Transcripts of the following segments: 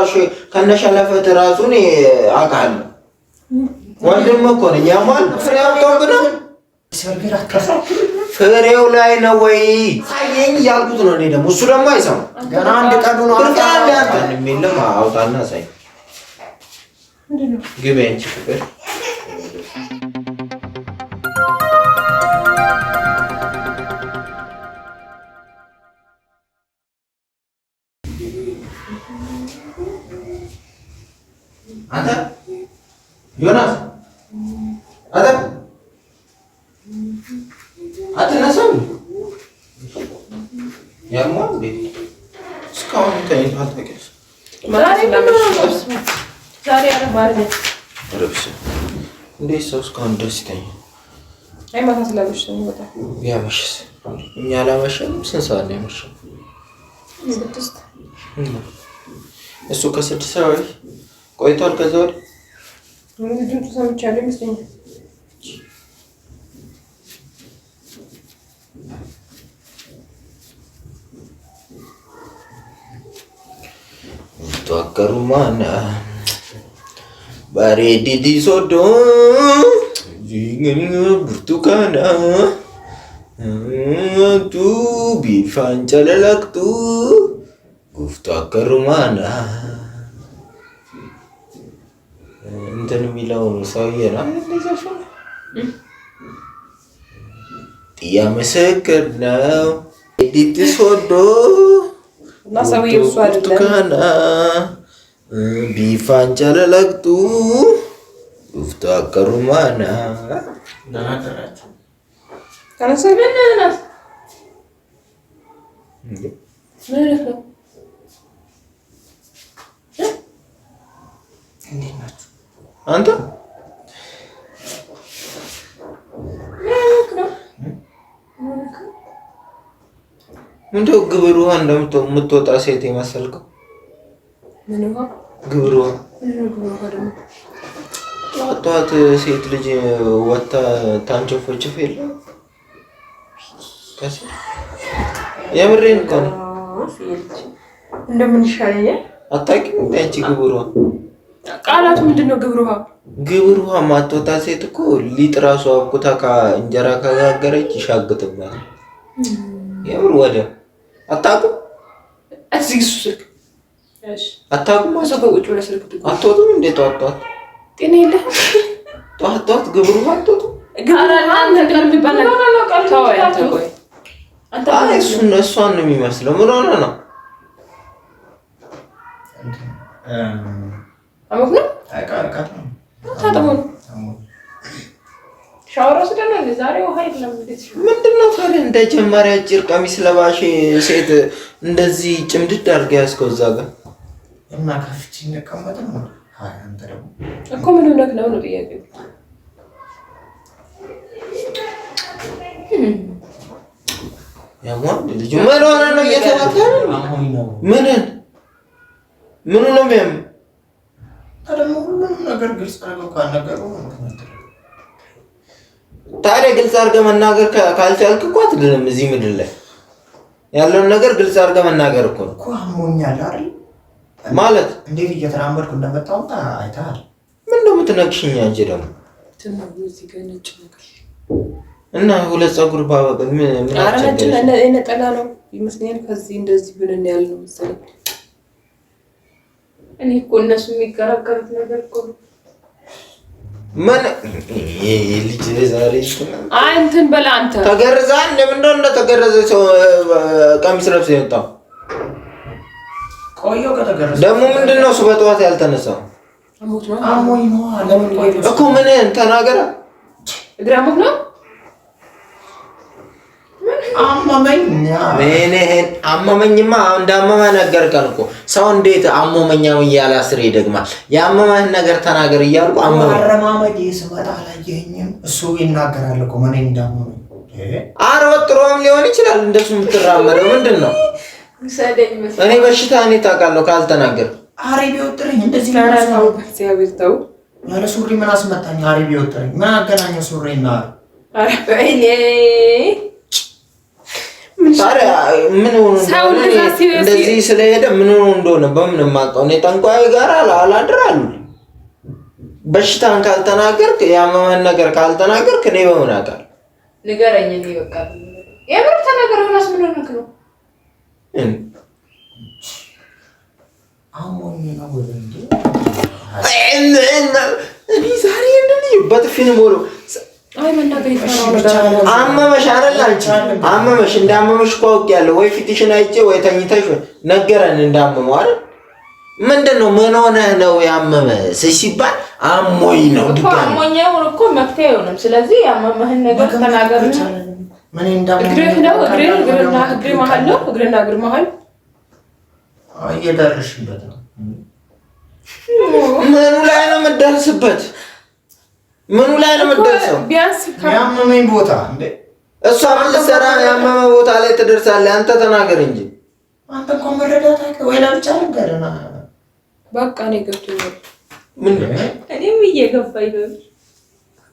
ጭራሽ ከነሸለፈት ራሱን አውቃለሁ። ወንድም እኮ ነኝ። ያማን ፍሬው ተወግዶ ፍሬው ላይ ነው ወይ አየኝ ያልኩት ነው። እኔ ደግሞ እሱ ደግሞ አይሰማም። ገና አንድ ቀኑ ነው። ምንም አውጣና ሳይ ግቢ አንቺ ፍቅር አንተ ዮናስ አትነሳም? ያማን እስካሁን ተኝቷል። ታውቂያለሽ ዛሬ ረብሽ እንዴት ሰው እስካሁን ድረስ ይተኛል? አይ ማታ ስላልሽ ነው የሚወጣው። ያመሽስ እኛ አላመሸንም። ስንት ሰዓት ነው ያመሸው? 6 እሱ ከ6 ሰዓት ቆይቷል። ከዛ ወዲህ ድምፁ ሰምቻለሁ ይመስለኛል። ተወከሩማና ባሬዲዲ ሶዶ ጂግኒ ብርቱካና ቱ ቢፋን ጨለለቅቱ ጉፍቱ አከሩማና እንትን የሚለው ሰውዬ ነው። ጥያ ምስክር ነው። ኤዲት ሶዶ እና ሰውዬው እሱ አይደለም። ቢፋን ጨለለቅቱ ጉፍቱ አከሩማና አንተ እንደው ግብሩ እንደምትወጣ ሴት የመሰልከው ምንዋ ግብሩ ጠዋት ሴት ልጅ ወጣ ታንቾፎችፍ የለ ከሲ የምሬን እኮ ነው። እንደምን ይሻለኛል አታውቂም? አንቺ ግብሩ ቃላቱ ምንድነው? ግብሩሃ ማትወጣ ሴት እኮ ሊጥ ራሱ አብኩታ እንጀራ ከጋገረች ይሻግትባታል። የምር ወደ አታውቁም? እዚህ ስልክ እሺ አታውቁም? አሰበውጭ ወደ ስልክ አትወጡም እንዴ? ጠዋት ጤና የለህም? ጠዋት ግብሩሃ አትወጡም? ግብሩሃ ነገር የሚባል ነገር ተው አንተ ቆይ አንተ እሷን ነው የሚመስለው። ምን ሆነ ነው አሞክ ነው አይቃርቃ ታጠሙ ሻወር ወስደን ነው ዛሬ ውሃ የለም። ምንድነው ታዲያ እንደ ጀማሪ አጭር ቀሚስ ለባሽ ሴት እንደዚህ ጭምድድ አድርጋ ያስከው እዛ ጋር እና ከፍቺ እንቀመጥ ነው። አይ አንተ ደግሞ እኮ ምን ሆነክ ነው ጥያቄው? ያሟን ልጅ ምን ሆነ ነው እየተባከረ ምን ነው የሚያም ታዲያ ሁሉንም ነገር ግልጽ አድርገው ካናገሩ ታዲያ ግልጽ አድርገህ መናገር ካልቻልክ እኮ አትድንም። እዚህ ምድር ላይ ያለውን ነገር ግልጽ አድርገህ መናገር እኮ ነው። አሞኛል አይደል ማለት እንዴት እየተራመድኩ እንደመጣው አይተሃል። ምን ነው የምትነክሽኝ አንቺ ደግሞ እዚህ ጋር ነጭ ነገር እና ሁለት ፀጉር ባበቀ ምን አረጋጭ እነ ጠላ ነው ይመስለኛል። ከዚህ እንደዚህ ብለን ያልነው መሰለኝ። እኔ እኮ እነሱ የሚገራገሩት ነገር እኮ ምን ልጅ ዛሬ እንትን በላ አንተ ተገርዛል። ለምንድነው እንደተገረዘ ሰው ቀሚስ ለብሶ የወጣው? ቆየው ከተገረዘ ደግሞ ምንድነው እሱ በጠዋት ያልተነሳው? አሞኝ ነው ለምን ቆየው እኮ ምን ተናገረ? እግራሞት ነው አመመኝማ እንዳመመ ነገርከን እኮ። ሰው እንዴት አመመኛው እያለ አስሬ ይደግማል። ያመመህን ነገር ተናገር እያልኩ አረማመድ ስመጣ አላየኸኝም? እሱ ይናገራል እኮ ምን እንዳመመኝ። ኧረ ወጥሮም ሊሆን ይችላል እንደሱ የምትራመደው ምንድን ነው? እኔ በሽታ እኔ ታውቃለሁ ካልተናገር። ኧረ ቢወጥረኝ እንደዚህ ነው እግዚአብሔር ተው። ያለ ሱሪ ምን አስመጣኝ? ኧረ ቢወጥረኝ ምን አገናኘው ሱሪና? ኧረ በእኔ ምን ታዲያ ምን ሆኖ እንደዚህ ስለሄደ ምን ሆኖ እንደሆነ በምን የማውቀው እኔ ጠንቋይ ጋር አላድራሉ። በሽታን ካልተናገርክ ያመመን ነገር ካልተናገርክ እኔ በምን አውቃለሁ? ንገረኝ። እኔ በቃ የምር ተናገረውናስ ምን ሆነክ ነው? አሞኝ ነው ወንድ እኔ ዛሬ እንደዚህ በጥፊ ነው ሞሎ አይ መናገር ይፈራል። አመመሽ አይደል አንቺ አመመሽ እንዳመመሽ እኮ አውቄያለሁ። ወይ ፊትሽን አይቼ ወይ ተኝተሽ ነገረን እንዳመመው አይደል? ምንድነው ምን ሆነህ ነው ያመመ ሲባል አሞኝ ነው እኮ አሞኝ ነው እኮ መፍትሄ አይሆንም። ስለዚህ ያመመህን ነገር ተናገርና ምን እንዳመመ እግሬ መሀል ነው እግርና እግር መሀል እየደረስሽበት ነው። ምኑ ላይ ነው የምትደርስበት? ምኑ ላይ ነው የምትደርሰው? ቢያንስ ያመመኝ ቦታ እንዴ እሷ ምን ልትሰራ ያመመ ቦታ ላይ ትደርሳለህ? አንተ ተናገር እንጂ አንተ እንኳን መረዳት አይደል ወይ? ለብቻ ነገርና በቃ ነው ገብቶኛል። ምን እኔም እየገባኝ ነው።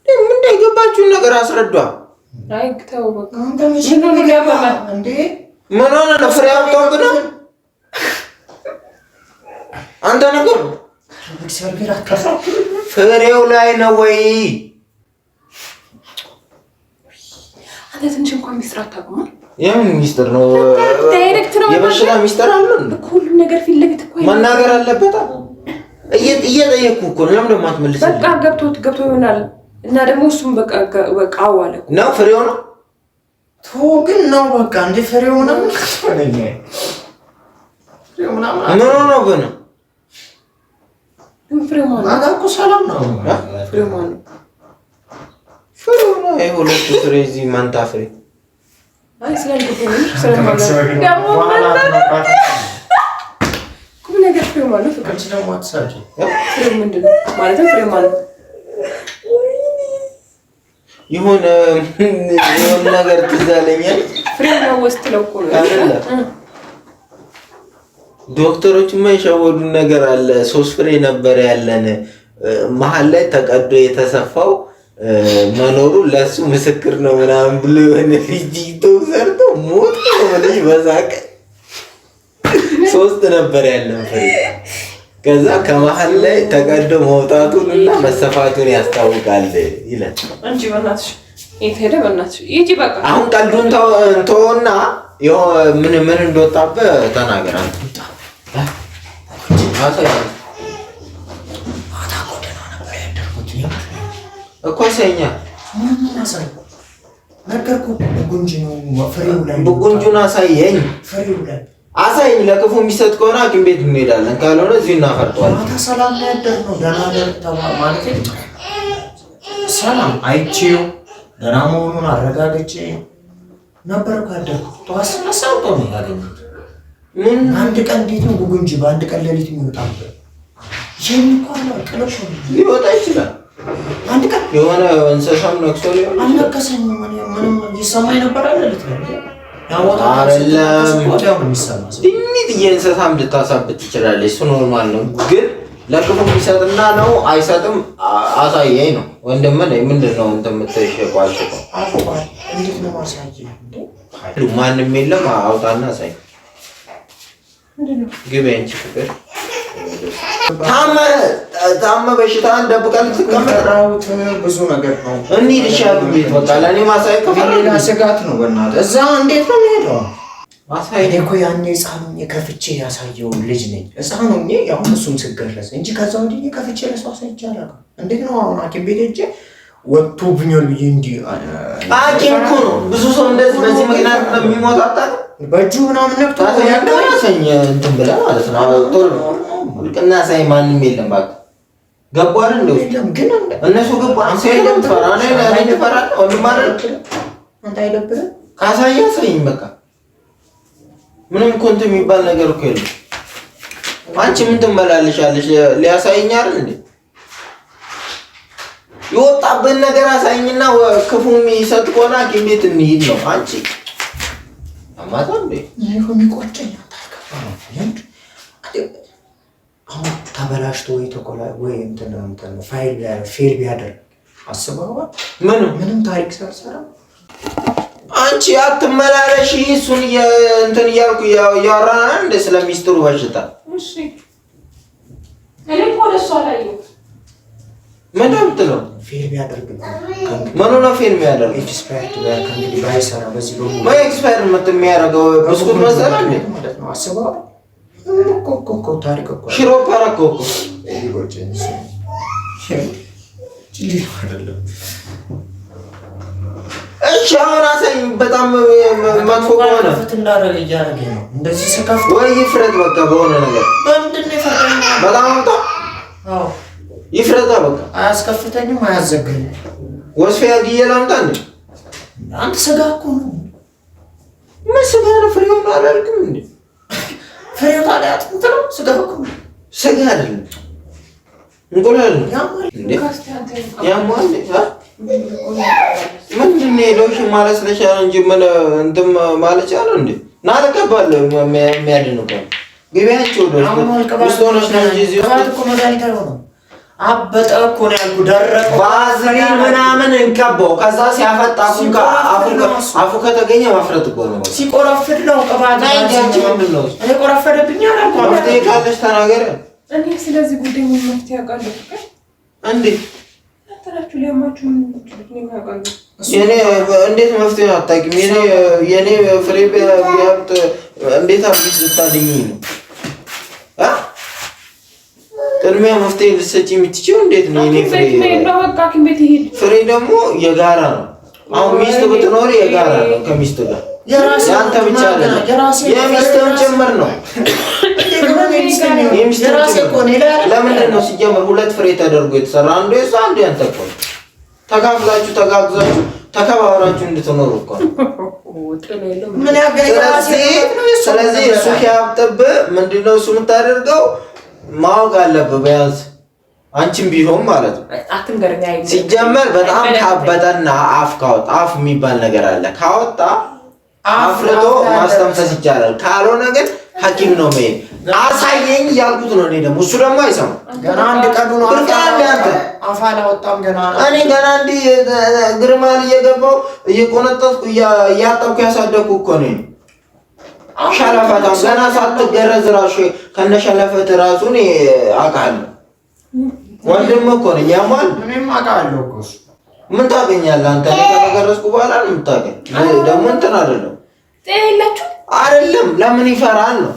ምን እንደገባችሁ ነገር አስረዷ። አይ ተው በቃ አንተ ምን ያመመ እንዴ? ምን ሆነ ነው? ፍሬያም ተውብና አንተ ነገር ፍሬው ላይ ነው ወይ? አንተ ትንሽ እንኳን ሚስጥር አታውቅም። የምን ሚስጥር ነው? ዳይሬክት ነው የበሽታ ሚስጥር አለ እንዴ? ሁሉም ነገር ፊት ለፊት እኮ መናገር አለበት። እየጠየኩህ እኮ ነው። ለምን ደግሞ አትመልስልኝ? በቃ ገብቶ ይሆናል። እና ደግሞ እሱም በቃ አዋለ ነው ፍሬው ነው ተው ግን ነው በቃ እንደ ፍሬው ምናምን ከተወለኝ ፍሬው ምናምን ነው ግን ፍሬው ማለት አጋኩ ሰላም ነው። ፍሬው ማለት ፍሬው ነው። ሁለቱ ፍሬ እዚህ ማንታ ፍሬ አይ ቁም ነገር ፍሬው ማለት ፍቅር ደግሞ አትሳቂ። ፍሬው ምንድን ነው ማለት? ፍሬው ማለት የሆነ ነገር ትዝ አለኝ። ፍሬው ነው ወስጥ ነው እኮ ነው አይደለ? ዶክተሮች የማይሸወዱን ነገር አለ። 3 ፍሬ ነበር ያለን መሀል ላይ ተቀዶ የተሰፋው መኖሩ ለሱ ምስክር ነው ምናምን ብሎ የሆነ ፊጂቶ ሰርቶ ሞት ነው ልጅ በዛቀ 3 ነበር ያለን ፍሬ። ከዛ ከመሀል ላይ ተቀዶ መውጣቱን እና መሰፋቱን ያስታውቃል ይላል እንጂ በእናትሽ የት ሄደ? በእናትሽ ይጂ በቃ አሁን ቀልዱን ተውና ምን እንደወጣብህ ተናገር አንተ። እኮ ሰኛ ብቁንጁን አሳየኝ። አሳይኝ። ለክፉ የሚሰጥ ከሆነ ሐኪም ቤት እንሄዳለን፣ ካልሆነ እዚሁ እናፈርጠዋለን። ሰላም ያደር ነው ደህና ደር ማለት ሰላም አይቼው ደህና መሆኑን አረጋግጬ ነበር ካደርኩት ጠዋት ስነሳው ነው ያገኘሁት። ምን አንድ ቀን እንዴት ነው ጉጉንጂ በአንድ ቀን ሌሊት የሚወጣበት? ይሄን እንኳን ቀለሽ ሊወጣ ይችላል። አንድ ቀን የሆነ እንስሳም ነክሶ ሊሆን አልነከሰኝም። ምንም ይሰማኝ ነበር አይደል? ትንሽ የእንስሳም ልታሳብት ትችላለች። እሱ ኖርማል ነው። ግን ለክፉ የሚሰጥና ነው አይሰጥም አሳየኝ ነው ወንድም። ምንድን ነው እንትን የምትሸቋልሽው? እንዴት ነው ማሳየኝ? ማንም የለም። አውጣና አሳይ። ግቢ አንቺ ፍቅር። ታመ በሽታን ደብቀን ትቀመጥ ብዙ ነገር ነው። እንሂድ ይሻሉ ቤት በቃ ለእኔ ማሳይ ሌላ ስጋት ነው። በእናትህ እዛ እንዴት ነው የምሄደው? እኔ እኮ ያኔ ሕፃን ሆኜ ከፍቼ ያሳየው ልጅ ነኝ። ሕፃን ሆኜ አሁን እሱም ስገለጽ እንጂ ከዛ ወዲህ ከፍቼ ለሰው አሳይቼ አላውቅም። እንዴት ነው አሁን ሐኪም ቤት ሄጄ ወጥቶብኛል ብዬ እንዲህ ሐኪም እኮ ነው ብዙ ሰው እንደዚህ በዚህ ምክንያት የሚሞት በእጁ ምናምን ነክቶ ያሰኝ እንትን ብለህ ማለት ነው። ቶሎ ልቅና ሳይ ማንም የለም እባክህ ገባህ እንደው ግን እነሱ ገባህ አንተ የለም ፈራ ነኝ ፈራ ወንድም አይደል አንተ አይደብርም? ካሳያ ሳይኝ በቃ ምንም እኮ እንትን የሚባል ነገር እኮ የለም። አንቺ ምን ትመላለሻለሽ? ሊያሳይኝ አይደል እንዴ? የወጣብን ነገር አሳይኝና ክፉ የሚሰጥ ከሆነ ሐኪም ቤት እንሂድ ነው። አንቺ አማታ እንዴ ይሄ የሚቆጨኝ አሁን ተበላሽቶ ወይ ተቆላ ወይ እንትን ፋይል ፌል ቢያደርግ አስበዋል። ምንም ታሪክ ሳልሰራ አንቺ አትመላለሽ። እሱን እንትን እያልኩ እያወራን እንደ ስለሚስጥሩ በሽታ እሺ እኔ ፖለሷ ላይ ምን ነው ፊልም ያደርጋል። ማን ነው ፊልም ያደርጋል? ኤክስፐርት ከእንግዲህ ባይሰራ በዚህ ነው ማይ ኤክስፐሪመንት የሚያደርገው ብስኩት መሰራ እንዴ ማለት ነው። አስበው ኮኮ ታሪክ እኮ ሽሮ ፓራኮ ይጎጭንስ አይደለም። እሺ አሁን አሳይ። በጣም መጥፎ ከሆነ እንዳረግ እያደረገ ነው እንደዚህ ሰካፍ ወይ ይፍረድ በቃ በሆነ ነገር ምንድን ነው ፈተና በጣም አዎ ይፍረዳ በቃ አያስከፍተኝም አያዘገኝም። ወስፌ ያግዬ ላምጣ እንዴ አንተ ስጋ እኮ ነው። ምን ስጋ ነው? ፍሬው ነው አላልክም እንዴ? ፍሬው ታዲያ አጥንት ነው። ስጋ እኮ ስጋ አይደለም እንቁላል ነው እንዴ? ያሟል ምንድን ነው ሎሽን ማለት ስለሻለ እንጂ ምን እንትን ማለት ያለው እንዴ? ና ተቀባለ የሚያድን እኮ ገበያቸው ውስጥ ሆነሽ ነው እንጂ እዚህ ውስጥ እኮ መድኃኒት አይሆንም። አበጠ እኮ ነው ያልኩህ። ደረቀ ባዝሊን ምናምን እንቀባው። ከዛ ሲያፈጣ አፉ ከተገኘ ማፍረት እኮ ነው። ሲቆረፍድ ነው ቅባት ነው። እኔ ቆረፈደብኝ አላልኩህ። መፍትሄ ካለሽ ተናገር። እኔ ስለዚህ ጉዳይ ምን መፍትሄ አውቃለሁ እንዴ? አታላችሁ ሊያማችሁ ምን አውቃለሁ። የኔ እንዴት መፍትሄ አታውቂም? የኔ ፍሬ ቢያብጥ እንዴት አብሽ ልታድኝ ነው? ቅድሚያ መፍትሄ ልትሰጪ የምትችይው እንዴት ነው? የኔ ፍሬ ደግሞ የጋራ ነው። አሁን ሚስት ብትኖር የጋራ ነው ከሚስት ጋር ያንተ ብቻ አይደለም የሚስትም ጭምር ነው። ለምንድን ነው ሲጀምር ሁለት ፍሬ ተደርጎ የተሰራ? አንዱ የእሱ አንዱ ያንተ እኮ ነው። ተካፍላችሁ ተጋግዛችሁ ተከባብራችሁ እንድትኖሩ እኮ ነው። ስለዚህ እሱ ሲያብጥብህ ምንድን ነው እሱ የምታደርገው ማወቅ አለብህ። ቢያንስ አንቺም ቢሆን ማለት ነው። ሲጀመር በጣም ካበጠና አፍ የሚባል ነገር አለ። ካወጣ አፍርቶ ማስተንፈስ ይቻላል። ካልሆነ ግን ሐኪም ነው መሄድ። አሳየኝ እያልኩት ነው። እኔ ደግሞ እሱ ደግሞ አይሰማም። ገና አንድ ቀኑ ነው አፍ አላወጣም ገና። እኔ ገና እንዲህ ግርማል እየገባው እየቆነጠጥኩ እያጠብኩ ያሳደግኩ እኮ ነኝ። ሸለፈታም ገና ሳትገረዝ ራሱ ከነሸለፈት ራሱ እኔ አውቃለሁ። ወንድም እኮ ነኝ። ያሟል እኔም አውቃለሁ እኮ እሱ ምን ታገኛለህ አንተ? እኔ ከተገረዝኩ በኋላ ነው የምታገኝ። ደግሞ እንትን አይደለም አይደለም። ለምን ይፈራል ነው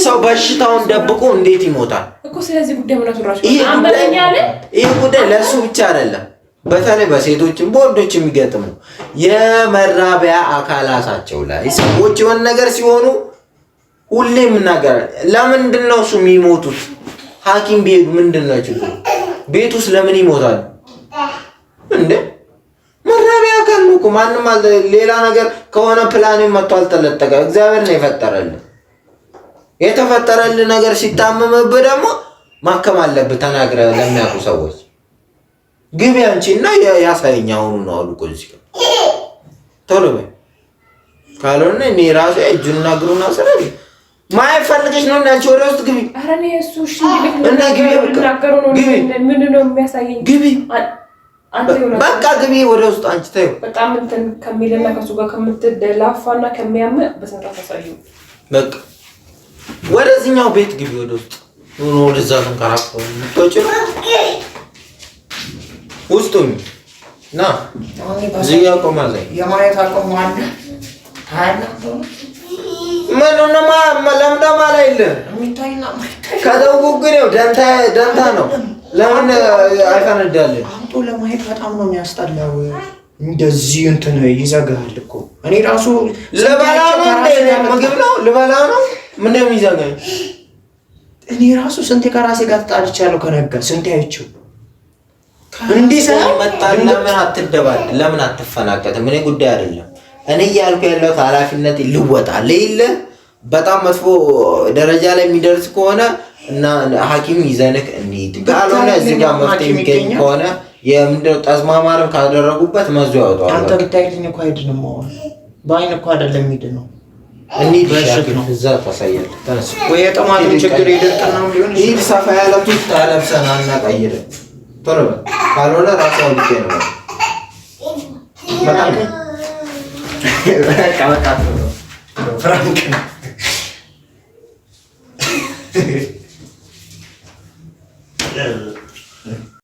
ሰው በሽታውን ደብቆ እንዴት ይሞታል እኮ። ስለዚህ ጉዳይ ምን አትራሽ ይሄ ጉዳይ ለሱ ብቻ አይደለም። በተለይ በሴቶችም በወንዶችም የሚገጥሙ የመራቢያ አካላታቸው ላይ ሰዎች የሆነ ነገር ሲሆኑ ሁሌም እናገራለን። ለምንድን ነው እሱ የሚሞቱት? ሐኪም ቢሄዱ ምንድን ነው ችግሩ? ቤት ውስጥ ለምን ይሞታል እንዴ? መራቢያ አካል ነው እኮ። ማንም ሌላ ነገር ከሆነ ፕላኔት መጥቶ አልተለጠቀ። እግዚአብሔር ነው የፈጠረልህ። የተፈጠረልህ ነገር ሲታመምብህ ደግሞ ማከም አለብህ። ተናግረህ ለሚያውቁ ሰዎች ግቢ አንቺና ያሳየኝ አሁኑ ነው አሉ። ቆንጆ ቶሎ በይ ካልሆነ እኔ ራሴ እጁና እግሩን አስረኝ። ማይፈልግሽ ነው እንዳንቺ ወደ ውስጥ ግቢ። ኧረ እኔ እሱ እሺ እና ግቢ ግቢ። ምንድን ነው የሚያሳየኝ? ግቢ በቃ ግቢ ወደ ውስጥ አንቺ ተይው። በጣም እንትን ከሚልና ከሱ ጋር ከምትደላፋና ከሚያም በሰንታ ተሳዩ። በቃ ወደዚህኛው ቤት ግቢ ወደ ውስጥ ሆኖ ወደዛ ተንከራፈው ወጭ ውስጡኝ ና እዚህ ጋር ቆማ ዘይ የማየት አቆም አለ ምንማ ለምደማ ላይ አይደለ የሚታይና ማይታይ ከደውጉ ግን ነው ደንታ ነው። ለምን አይፈነዳልም? አምጦ ለማየት በጣም ነው የሚያስጠላው። እንደዚህ እንትን ይዘጋል እኮ። እኔ ራሱ ልበላ ነው እንዴ? ምግብ ነው ልበላ ነው። ምን ነው የሚዘጋኝ? እኔ ራሱ ስንቴ ከራሴ ጋር ተጣልቻለሁ። ከነጋ ስንቴ አይቼው እንዲህ መጣል። ለምን አትደባል? ለምን አትፈናቀትም? እኔ ጉዳይ አይደለም። እኔ እያልኩ ያለሁት ኃላፊነት ልወጣ ለይለ በጣም መጥፎ ደረጃ ላይ የሚደርስ ከሆነ እና ሐኪም ይዘንክ እንሂድ። ካልሆነ እዚህ ጋር መፍትሄ የሚገኝ ከሆነ የምንድነው ጠዝማማርም ካደረጉበት መዞ ያወጣዋል። አንተ ብታይልኝ እኮ አይድንም። አሁን በአይን እኮ አይደለም የሚድነው። እንሂድ ነው እዛ ታሳያለህ። ተነስ ወይ የጠማቱ ችግር ይደርቅናው ሊሆን ይሄ ሰፋ ያለ ቱታ ለብሰናል እና ቀይረ ቶሎ ካልሆነ ራሱ አውቄ ነው በጣም በቃ ፍራንክ ነው።